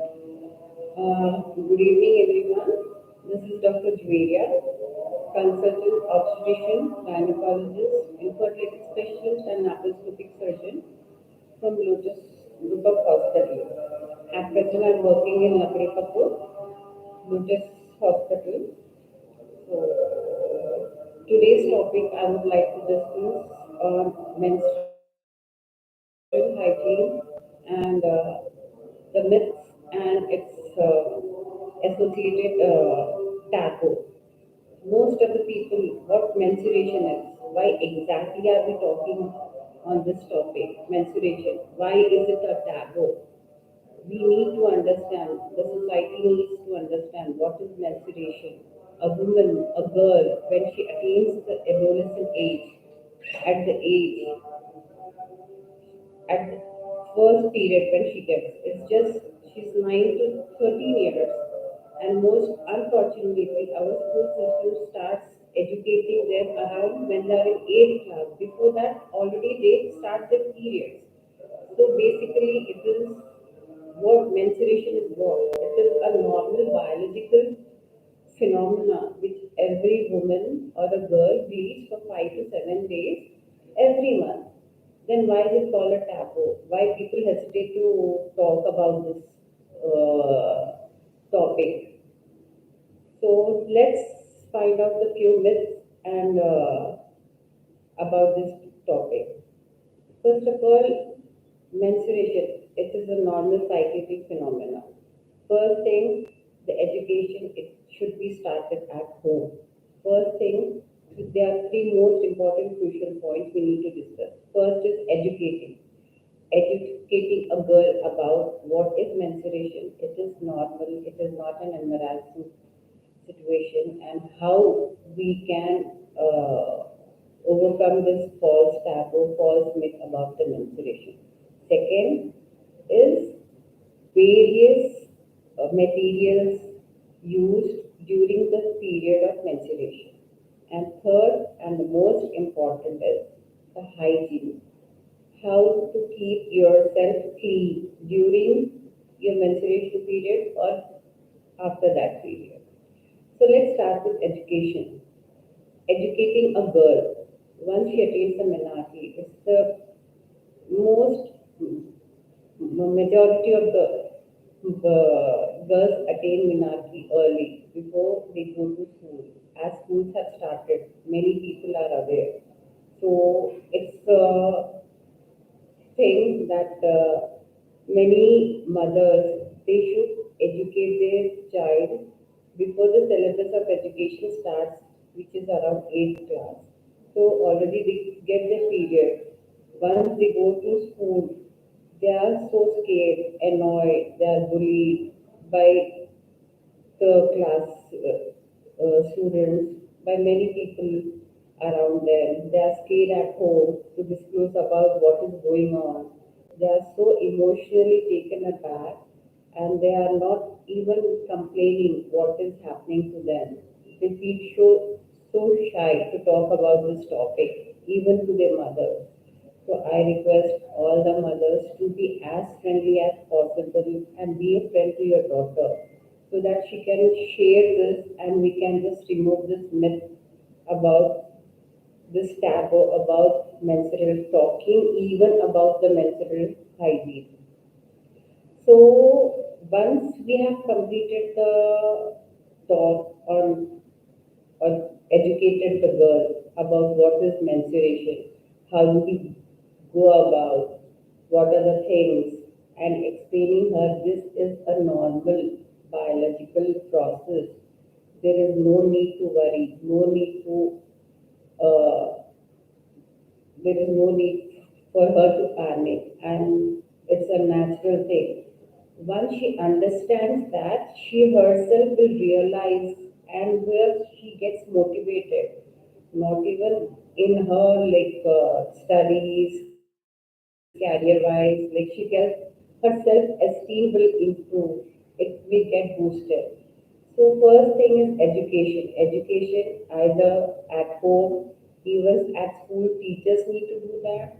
Good evening, everyone. This is Dr. Julia, consultant obstetrician, gynecologist, infertility specialist, and laparoscopic surgeon from Lotus Group of Hospital. At present, I'm working in Lakrikapur, Lotus Hospital. So, today's topic I would like to discuss on menstrual hygiene and the myths and its associated taboo. Most of the people, what menstruation is, why exactly are we talking on this topic, menstruation? Why is it a taboo? We need to understand, the society needs to understand what is menstruation. A woman, a girl, when she attains the adolescent age, at the age at the first period when she gets. It's just she's 9 to 13 years. And most unfortunately, our school system starts educating them around when they're in 8th class. Before that, already they start their periods. So basically, it is what menstruation is what? It is a normal biological phenomena which every woman or a girl bleeds for 5 to 7 days every month. Then why is it called a taboo? Why people hesitate to talk about this topic? So let's find out the few myths and about this topic. First of all, menstruation. It is a normal cyclical phenomenon. First thing, the education, it should be started at home. First thing, there are three most important crucial points we need to discuss. First is educating. Educating a girl about what is menstruation. It is normal, it is not an embarrassing situation, and how we can overcome this false taboo, false myth about the menstruation. Second is various materials used during the period of menstruation. And third, and the most important, is the hygiene. How to keep yourself clean during your menstruation period or after that period. So let's start with education. Educating a girl once she attains the menarche is the most majority of the girls attain menarche early before they go to school. As schools have started, many people are aware. So it's a thing that many mothers, they should educate their child before the syllabus of education starts, which is around 8th class. So already they get their period. Once they go to school, they are so scared, annoyed, they are bullied by the class students, by many people around them. They are scared at home to disclose about what is going on. They are so emotionally taken aback, and they are not even complaining what is happening to them. They feel so shy to talk about this topic, even to their mothers. So I request all the mothers to be as friendly as possible and be a friend to your daughter so that she can share this and we can just remove this myth about this taboo about menstrual talking, even about the menstrual hygiene. So once we have completed the talk on or educated the girl about what is menstruation, how do we go about, what are the things, and explaining her this is a normal biological process. There is no need to worry, no need to, uh, there is no need for her to panic, and it's a natural thing. Once she understands that, she herself will realize and where she gets motivated, not even in her studies, career wise, like she gets her self-esteem will improve, it will get boosted. So first thing is education. Education either at home, even at school, teachers need to do that,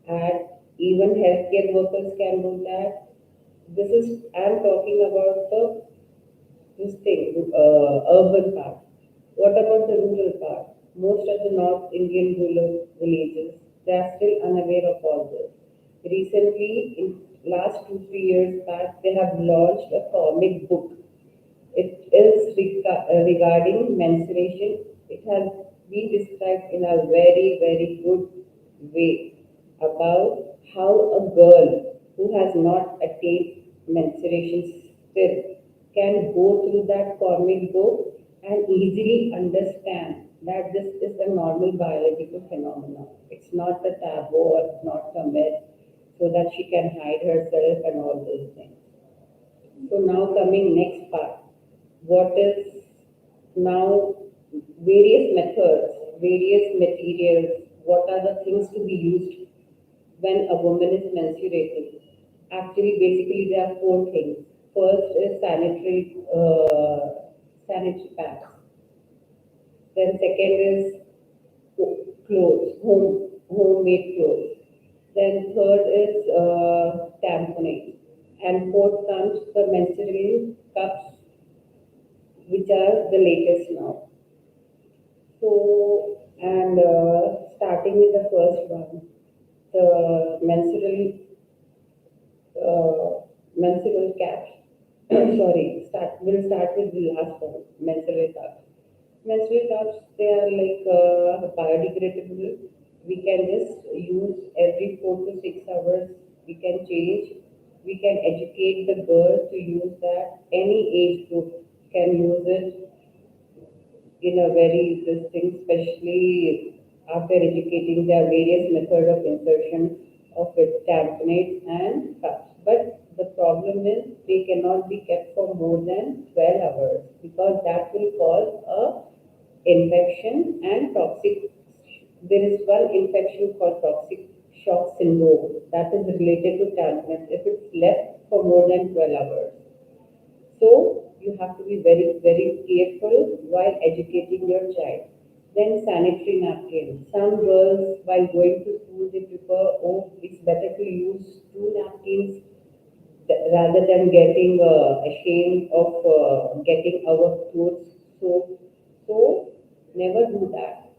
and even healthcare workers can do that. This is I'm talking about the this thing, urban part. What about the rural part? Most of the North Indian rural villages, they are still unaware of all this. Recently, in last 2 3 years back, they have launched a comic book. It is regarding menstruation. It has been described in a very good way about how a girl who has not attained menstruation still can go through that comic book and easily understand that this is a normal biological phenomenon. It's not a taboo or not a myth, so that she can hide herself and all those things. So now coming next part, what is now various methods, various materials, what are the things to be used when a woman is menstruating? Actually, basically there are four things. First is sanitary pads. Then second is clothes, homemade clothes. Then third is tamponing. And fourth comes the menstrual cups, which are the latest now. So, and starting with the first one, the menstrual caps. Sorry, we'll start with the last one, menstrual cups. Menstrual cups, they are like biodegradable. We can just use every 4 to 6 hours. We can change. We can educate the girl to use that. Any age group can use it in a very this thing, especially after educating the various methods of insertion of it, tamponades and cups. But the problem is they cannot be kept for more than 12 hours because that will cause a infection and toxic. There is one infection called toxic shock syndrome that is related to tamponades if it's left for more than 12 hours. So you have to be very careful while educating your child. Then sanitary napkins. Some girls while going to school they prefer, oh, it's better to use two napkins rather than getting ashamed of getting our clothes soaked. So never do that.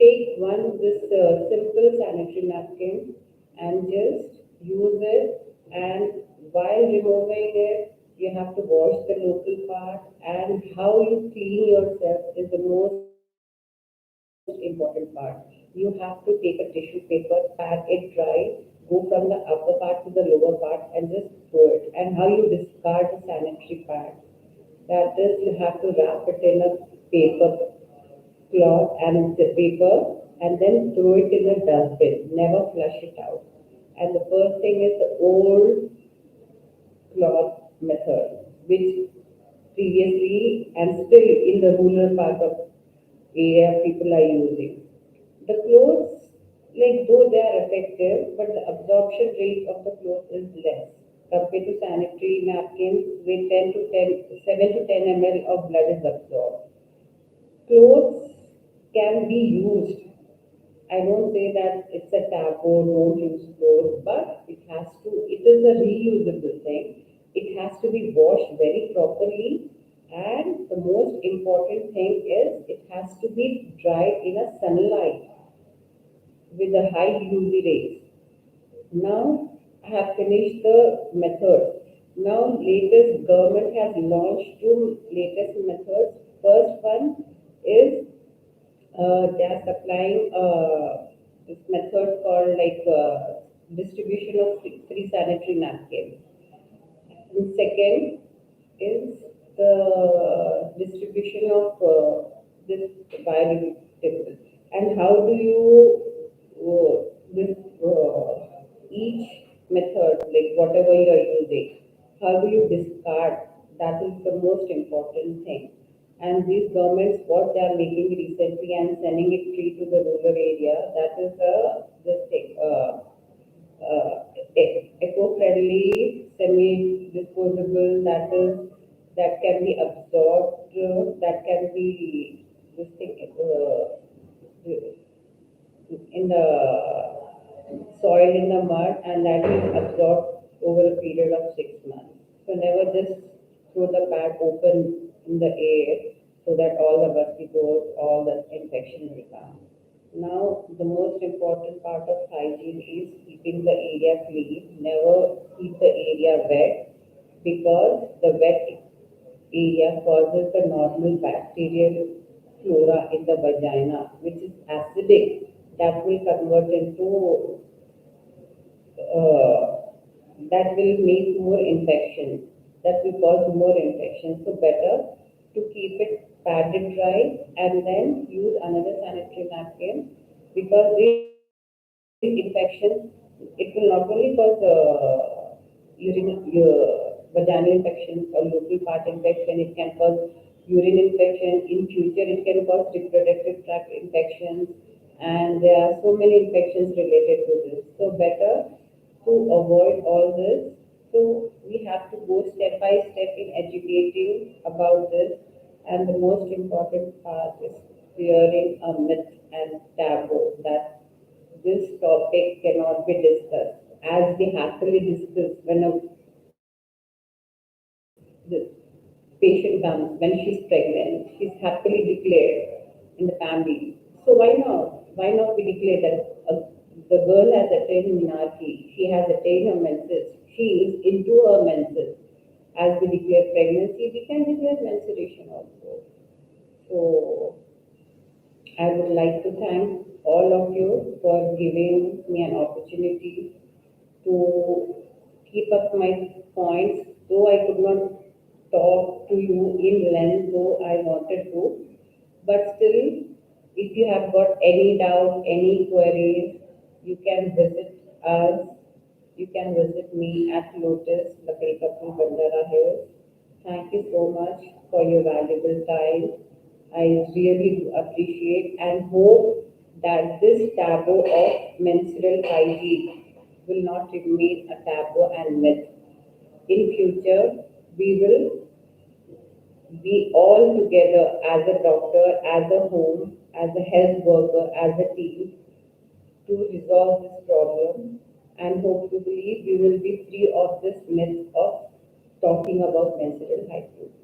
Take one this simple sanitary napkin and just use it, and while removing it you have to wash the local part, and how you clean yourself is the most important part. You have to take a tissue paper, pat it dry, go from the upper part to the lower part and just throw it. And how you discard the sanitary pad, that is you have to wrap it in a paper cloth and the paper and then throw it in a dustbin. Never flush it out. And the first thing is the old cloth method, which previously and still in the rural part of area people are using. The clothes, like though they are effective, but the absorption rate of the cloth is less compared to sanitary napkins with 7 to 10 ml of blood is absorbed. Clothes can be used. I don't say that it's a taboo, don't use clothes, but it is a reusable thing. It has to be washed very properly. And the most important thing is it has to be dried in a sunlight with a high UV rays. Now I have finished the method. Now latest government has launched two latest methods. First one is they are supplying this method called like distribution of free sanitary napkins. And second is the distribution of this biodegradable. And how do you this each method, like whatever you are using, how do you discard? That is the most important thing. And these governments, what they are making recently and sending it free to the rural area, that is this thing. Eco-friendly, semi-disposable, that can be absorbed, that can be this thing in the soil in the mud, and that will absorb over a period of 6 months. So never just throw the pad open in the air so that all the mosquitoes, all the infection will come. Now, the most important part of hygiene is keeping the area clean. Never keep the area wet because the wet area causes the normal bacterial flora in the vagina, which is acidic, that will convert into that will make more infections. That will cause more infections. So better to keep it padded dry and then use another sanitary napkin because these infections, it will not only cause vaginal infections or local part infection, it can cause urine infection. In future, it can cause reproductive tract infections, and there are so many infections related to this. So better to avoid all this. So we have to go step by step in educating about this, and the most important part is clearing a myth and taboo that this topic cannot be discussed. As we happily discuss when the patient comes, when she's pregnant, she's happily declared in the family. So why not? Why not we declare that the girl has attained menarche, she has attained her menses, she is into her menses. As we declare pregnancy, we can declare menstruation also. So I would like to thank all of you for giving me an opportunity to keep up my points, though I could not talk to you in length, though I wanted to. But still, if you have got any doubt, any queries, you can visit us. You can visit me at Lotus, Lakalkapur, Bandara Hills. Thank you so much for your valuable time. I really do appreciate and hope that this taboo of menstrual hygiene will not remain a taboo and myth. In future, we will be all together as a doctor, as a home, as a health worker, as a team to resolve this problem, and hopefully we will be free of this myth of talking about menstrual hygiene.